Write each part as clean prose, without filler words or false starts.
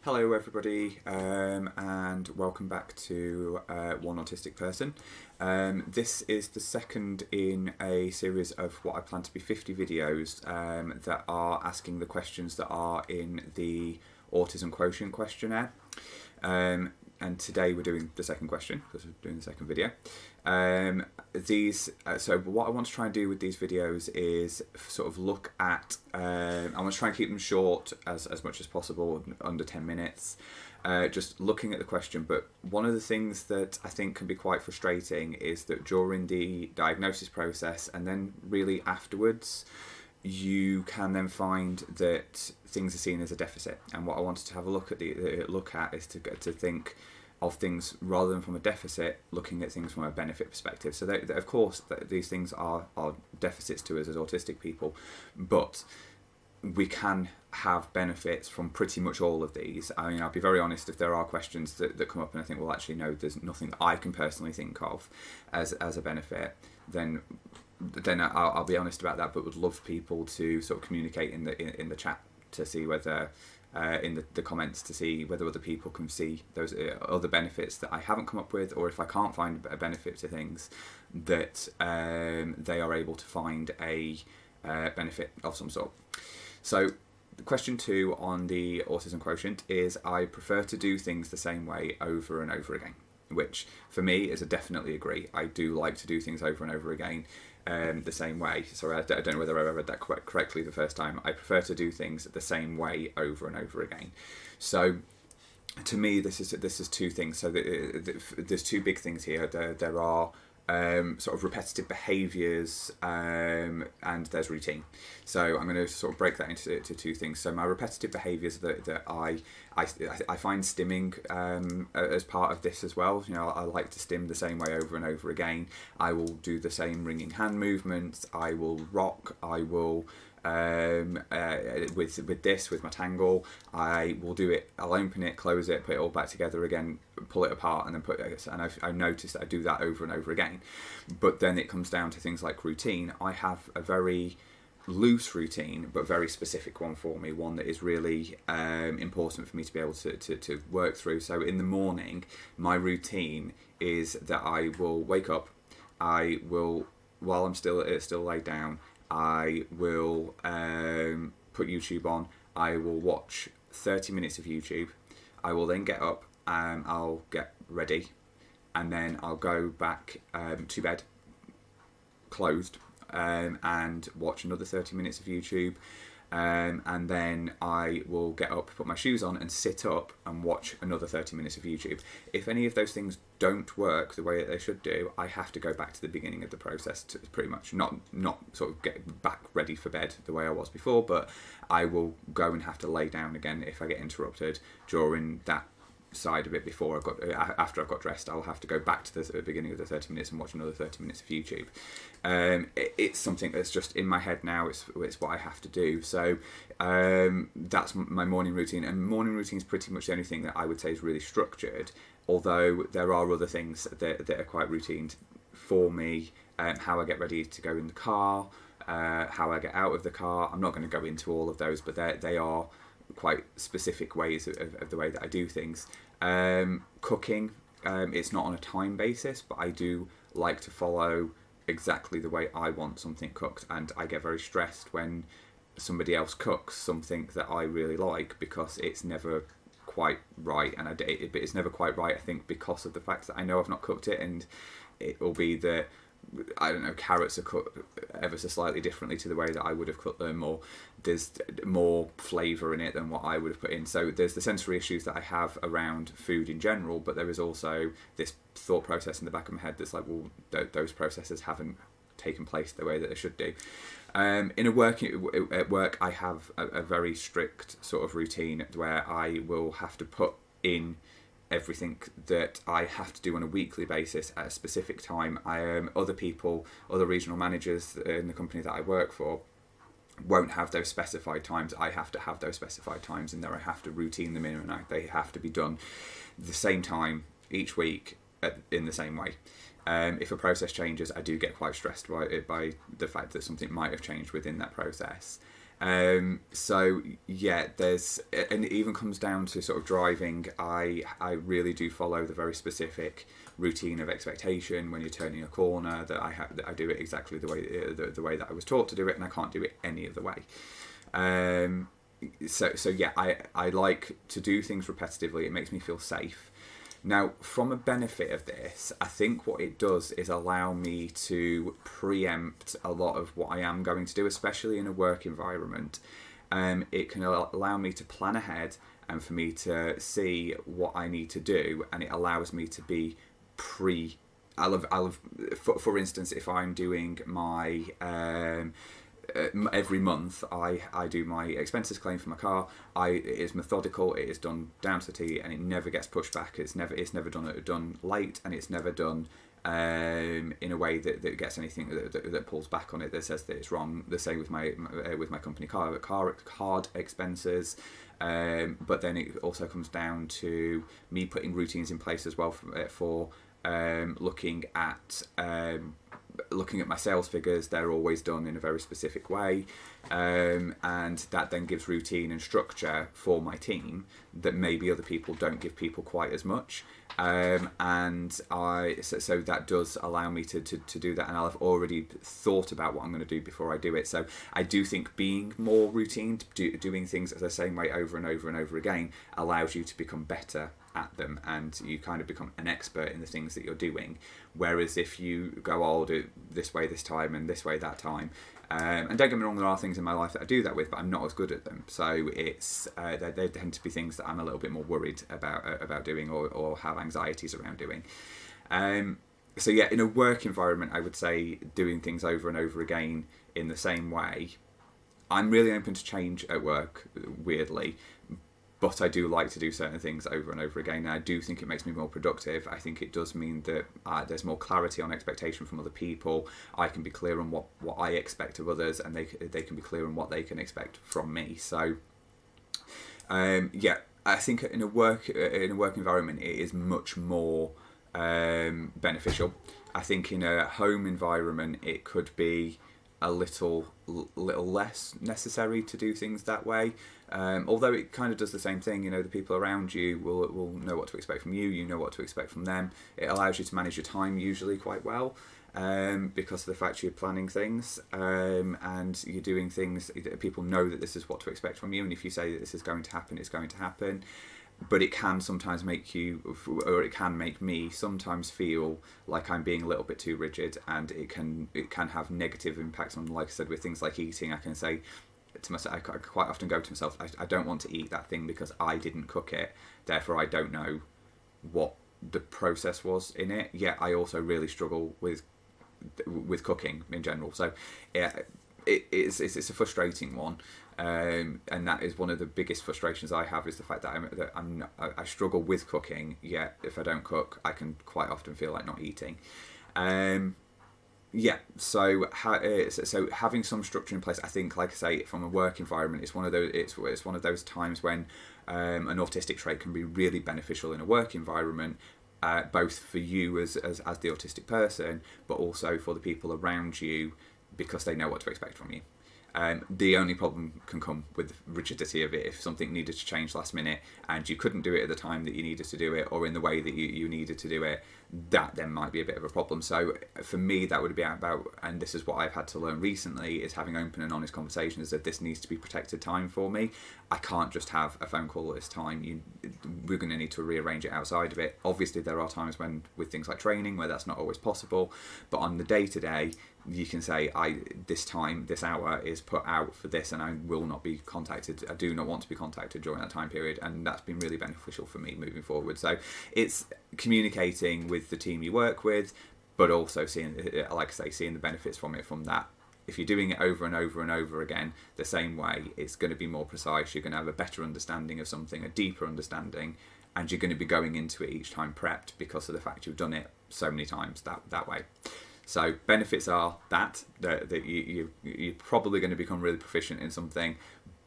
Hello everybody, and welcome back to One Autistic Person. This is the second in a series of what I plan to be 50 videos that are asking the questions that are in the Autism Quotient questionnaire. And today we're doing the second question, because we're doing the second video. So what I want to try and do with these videos is sort of look at, I want to try and keep them short as much as possible, under 10 minutes, just looking at the question. But one of the things that I think can be quite frustrating is that during the diagnosis process and then really afterwards, you can then find that things are seen as a deficit. And what I wanted to have a look at is to think of things rather than from a deficit, looking at things from a benefit perspective. So of course these things are deficits to us as autistic people, but we can have benefits from pretty much all of these. I mean, I'll be very honest, if there are questions that come up and I think, well, actually no, there's nothing that I can personally think of as a benefit, then I'll be honest about that, but would love people to sort of communicate in the chat to see whether in the comments, to see whether other people can see those other benefits that I haven't come up with, or if I can't find a benefit to things, that they are able to find a benefit of some sort. So question 2 on the Autism Quotient is, I prefer to do things the same way over and over again, which for me is a definitely agree. I do like to do things over and over again the same way. Sorry, I don't know whether I read that correctly the first time. I prefer to do things the same way over and over again. So to me, this is two things. So there's two big things here. There are sort of repetitive behaviours and there's routine. So I'm going to sort of break that into two things. So my repetitive behaviours that I find stimming as part of this as well. You know, I like to stim the same way over and over again. I will do the same ringing hand movements. I will rock. I will with my tangle, I will do it. I'll open it, close it, put it all back together again, pull it apart, and then put it. And I've noticed that I do that over and over again. But then it comes down to things like routine. I have a very loose routine, but very specific one for me. One that is really important for me to be able to work through. So in the morning, my routine is that I will wake up. I will, while I'm still laid down, I will put YouTube on. I will watch 30 minutes of YouTube. I will then get up and I'll get ready, and then I'll go back to bed, clothed, and watch another 30 minutes of YouTube. And then I will get up, put my shoes on, and sit up and watch another 30 minutes of YouTube. If any of those things don't work the way that they should do, I have to go back to the beginning of the process to pretty much not sort of get back ready for bed the way I was before, but I will go and have to lay down again if I get interrupted during that side of it. After I've got dressed, I'll have to go back to the beginning of the 30 minutes and watch another 30 minutes of YouTube. It's something that's just in my head now. It's what I have to do. So that's my morning routine, and morning routine is pretty much the only thing that I would say is really structured, although there are other things that are quite routine for me. How I get ready to go in the car, how I get out of the car. I'm not going to go into all of those, but they are quite specific ways of the way that I do things. Cooking, it's not on a time basis, but I do like to follow exactly the way I want something cooked, and I get very stressed when somebody else cooks something that I really like, because it's never quite right, and but it's never quite right, I think, because of the fact that I know I've not cooked it, and it will be that, I don't know, carrots are cooked ever so slightly differently to the way that I would have cooked them, or there's more flavour in it than what I would have put in. So there's the sensory issues that I have around food in general, but there is also this thought process in the back of my head that's like, well, those processes haven't taken place the way that they should do. At work, I have a very strict sort of routine where I will have to put in everything that I have to do on a weekly basis at a specific time. Other regional managers in the company that I work for won't have those specified times. I have to have those specified times in there. I have to routine them in, and they have to be done the same time each week in the same way. If a process changes, I do get quite stressed by the fact that something might have changed within that process. So yeah, and it even comes down to sort of driving. I really do follow the very specific routine of expectation when you're turning a corner, that I do it exactly the way that I was taught to do it, and I can't do it any other way. So yeah, I like to do things repetitively. It makes me feel safe. Now, from a benefit of this, I think what it does is allow me to preempt a lot of what I am going to do, especially in a work environment. It can allow me to plan ahead and for me to see what I need to do, and it allows me to be for instance, if I'm doing my every month I do my expenses claim for my car. It is methodical, it is done down to the T, and it never gets pushed back. It's never done late, and it's never done in a way that gets anything that pulls back on it, that says that it's wrong. The same with my company card expenses. But then it also comes down to me putting routines in place as well for looking at my sales figures. They're always done in a very specific way, and that then gives routine and structure for my team that maybe other people don't give people quite as much. And so that does allow me to do that, and I've already thought about what I'm going to do before I do it. So I do think being more routine, doing things the same way over and over and over again, allows you to become better at them, and you kind of become an expert in the things that you're doing. Whereas if you go, I'll do it this way this time and this way that time, and don't get me wrong, there are things in my life that I do that with, but I'm not as good at them. So it's they tend to be things that I'm a little bit more worried about doing, or have anxieties around doing. So yeah, in a work environment, I would say doing things over and over again in the same way. I'm really open to change at work, weirdly, but I do like to do certain things over and over again. And I do think it makes me more productive. I think it does mean that there's more clarity on expectation from other people. I can be clear on what I expect of others, and they can be clear on what they can expect from me. So yeah, I think in a work environment, it is much more beneficial. I think in a home environment, it could be a little less necessary to do things that way. Although it kind of does the same thing, the people around you will know what to expect from you, you know what to expect from them. It allows you to manage your time usually quite well, because of the fact you're planning things, and you're doing things, people know that this is what to expect from you, and if you say that this is going to happen, it's going to happen. But it can sometimes make me sometimes feel like I'm being a little bit too rigid, and it can have negative impacts on, like I said, with things like eating. I can say to myself, I quite often go to myself, I don't want to eat that thing because I didn't cook it, therefore I don't know what the process was in it. Yet I also really struggle with cooking in general. So yeah, it's a frustrating one. And that is one of the biggest frustrations I have, is the fact that I struggle with cooking. Yet if I don't cook, I can quite often feel like not eating. Yeah, so having some structure in place, I think, like I say, from a work environment, it's one of those times when an autistic trait can be really beneficial in a work environment, both for you as the autistic person, but also for the people around you, because they know what to expect from you. The only problem can come with the rigidity of it. If something needed to change last minute and you couldn't do it at the time that you needed to do it, or in the way that you needed to do it, that then might be a bit of a problem. So for me, that would be about, and this is what I've had to learn recently, is having open and honest conversations, that this needs to be protected time for me. I can't just have a phone call at this time. We're going to need to rearrange it outside of it. Obviously, there are times when, with things like training, where that's not always possible, but on the day-to-day, you can say, this hour is put out for this, and I will not be contacted. I do not want to be contacted during that time period, and that's been really beneficial for me moving forward. So it's communicating with the team you work with, but also seeing the benefits from it, from that. If you're doing it over and over and over again the same way, it's going to be more precise. You're going to have a better understanding of something, a deeper understanding, and you're going to be going into it each time prepped, because of the fact you've done it so many times that way. So benefits are that you're probably going to become really proficient in something,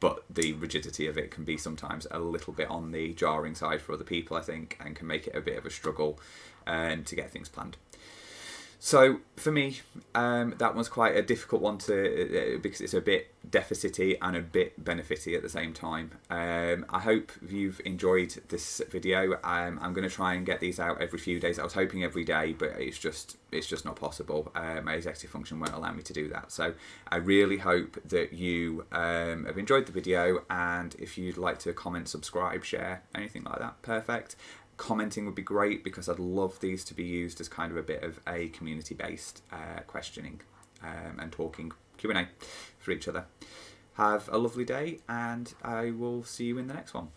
but the rigidity of it can be sometimes a little bit on the jarring side for other people, I think, and can make it a bit of a struggle to get things planned. So for me, that was quite a difficult one to because it's a bit deficity and a bit benefity at the same time. I hope you've enjoyed this video. I'm going to try and get these out every few days. I was hoping every day, but it's just not possible. My executive function won't allow me to do that. So I really hope that you have enjoyed the video, and if you'd like to comment, subscribe, share, anything like that, perfect. Commenting would be great, because I'd love these to be used as kind of a bit of a community-based questioning and talking Q&A for each other. Have a lovely day, and I will see you in the next one.